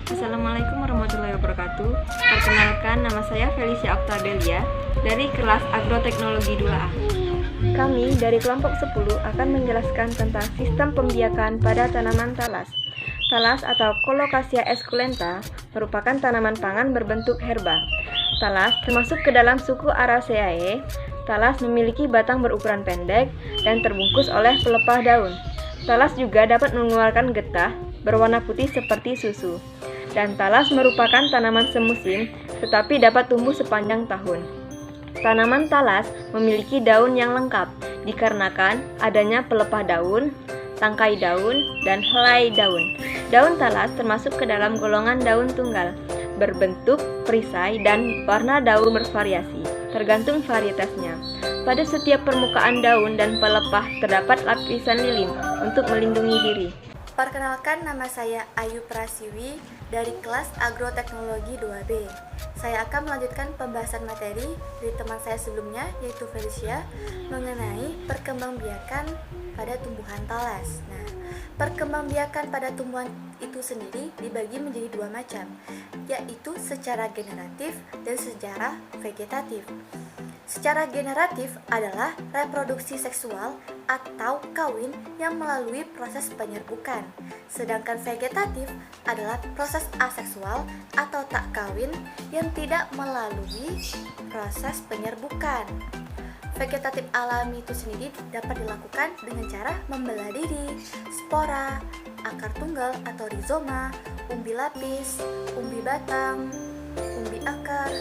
Assalamualaikum warahmatullahi wabarakatuh. Perkenalkan, nama saya Felicia Octadelia dari kelas Agroteknologi 2A. Kami dari kelompok 10 akan menjelaskan tentang sistem pembiakan pada tanaman talas. Talas atau Colocasia esculenta merupakan tanaman pangan berbentuk herba. Talas termasuk ke dalam suku Araceae. Talas memiliki batang berukuran pendek dan terbungkus oleh pelepah daun. Talas juga dapat mengeluarkan getah berwarna putih seperti susu. Dan talas merupakan tanaman semusim, tetapi dapat tumbuh sepanjang tahun. Tanaman talas memiliki daun yang lengkap, dikarenakan adanya pelepah daun, tangkai daun, dan helai daun. Daun talas termasuk ke dalam golongan daun tunggal, berbentuk perisai dan warna daun bervariasi, tergantung varietasnya. Pada setiap permukaan daun dan pelepah terdapat lapisan lilin untuk melindungi diri. Perkenalkan, nama saya Ayu Prasiwi dari kelas Agroteknologi 2B. Saya akan melanjutkan pembahasan materi dari teman saya sebelumnya, yaitu Felicia, mengenai perkembangbiakan pada tumbuhan talas. Nah, perkembangbiakan pada tumbuhan itu sendiri dibagi menjadi dua macam, yaitu secara generatif dan secara vegetatif. Secara generatif adalah reproduksi seksual atau kawin yang melalui proses penyerbukan. Sedangkan vegetatif adalah proses aseksual atau tak kawin yang tidak melalui proses penyerbukan. Vegetatif alami itu sendiri dapat dilakukan dengan cara membelah diri, spora, akar tunggal atau rizoma, umbi lapis, umbi batang, umbi akar,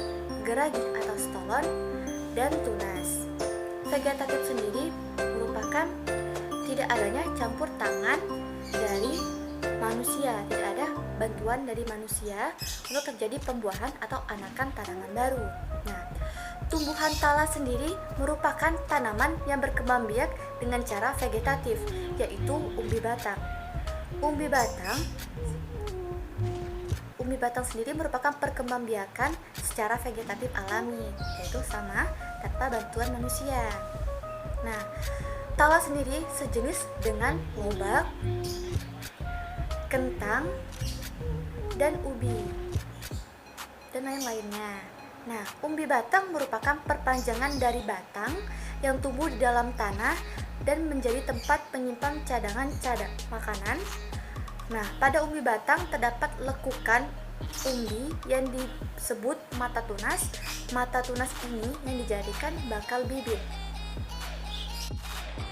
geragi atau stolon, dan tunas. Vegetatif sendiri merupakan tidak adanya campur tangan dari manusia, tidak ada bantuan dari manusia untuk terjadi pembuahan atau anakan tanaman baru. Nah, tumbuhan talas sendiri merupakan tanaman yang berkembang biak dengan cara vegetatif, yaitu umbi batang. Umbi batang sendiri merupakan perkembangbiakan secara vegetatif alami, yaitu sama tanpa bantuan manusia. Nah, talas sendiri sejenis dengan lobak, kentang, dan ubi, dan lain-lainnya. Nah, umbi batang merupakan perpanjangan dari batang yang tumbuh di dalam tanah dan menjadi tempat penyimpan cadangan makanan. Nah, pada umbi batang terdapat lekukan umbi yang disebut mata tunas. Mata tunas ini yang dijadikan bakal bibit.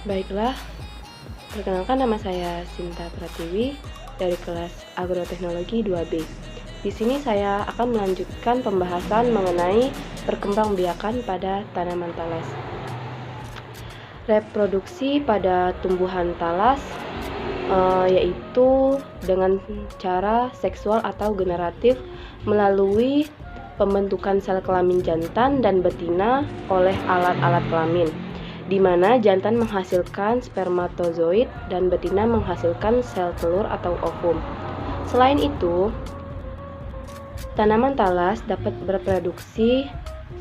Baiklah, perkenalkan, nama saya Sinta Pratiwi dari kelas Agroteknologi 2B. Di sini saya akan melanjutkan pembahasan mengenai perkembangbiakan pada tanaman talas. Reproduksi pada tumbuhan talas yaitu dengan cara seksual atau generatif melalui pembentukan sel kelamin jantan dan betina oleh alat-alat kelamin, di mana jantan menghasilkan spermatozoid dan betina menghasilkan sel telur atau ovum. Selain itu, tanaman talas dapat berreproduksi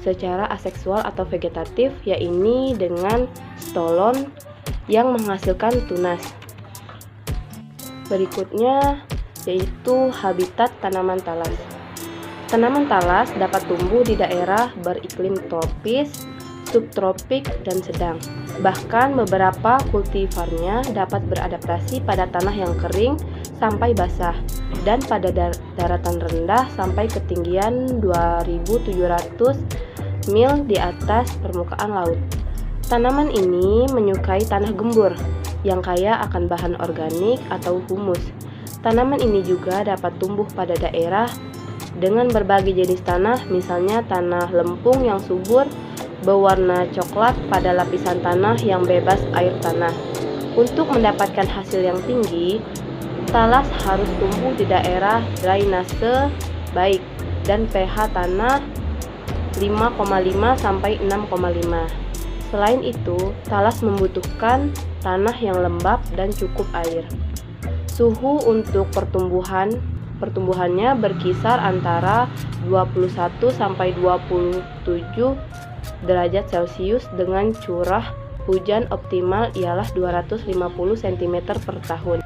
secara aseksual atau vegetatif, yaitu dengan stolon yang menghasilkan tunas. Berikutnya yaitu habitat tanaman talas. Tanaman talas dapat tumbuh di daerah beriklim tropis, subtropik, dan sedang. Bahkan beberapa kultivarnya dapat beradaptasi pada tanah yang kering sampai basah dan pada daratan rendah sampai ketinggian 2.700 mil di atas permukaan laut. Tanaman ini menyukai tanah gembur yang kaya akan bahan organik atau humus. Tanaman ini juga dapat tumbuh pada daerah dengan berbagai jenis tanah, misalnya tanah lempung yang subur, berwarna coklat pada lapisan tanah yang bebas air tanah. Untuk mendapatkan hasil yang tinggi, talas harus tumbuh di daerah drainase baik dan pH tanah 5,5 sampai 6,5. Selain itu, talas membutuhkan tanah yang lembab dan cukup air. Suhu untuk pertumbuhannya berkisar antara 21 sampai 27 derajat Celcius dengan curah hujan optimal ialah 250 cm per tahun.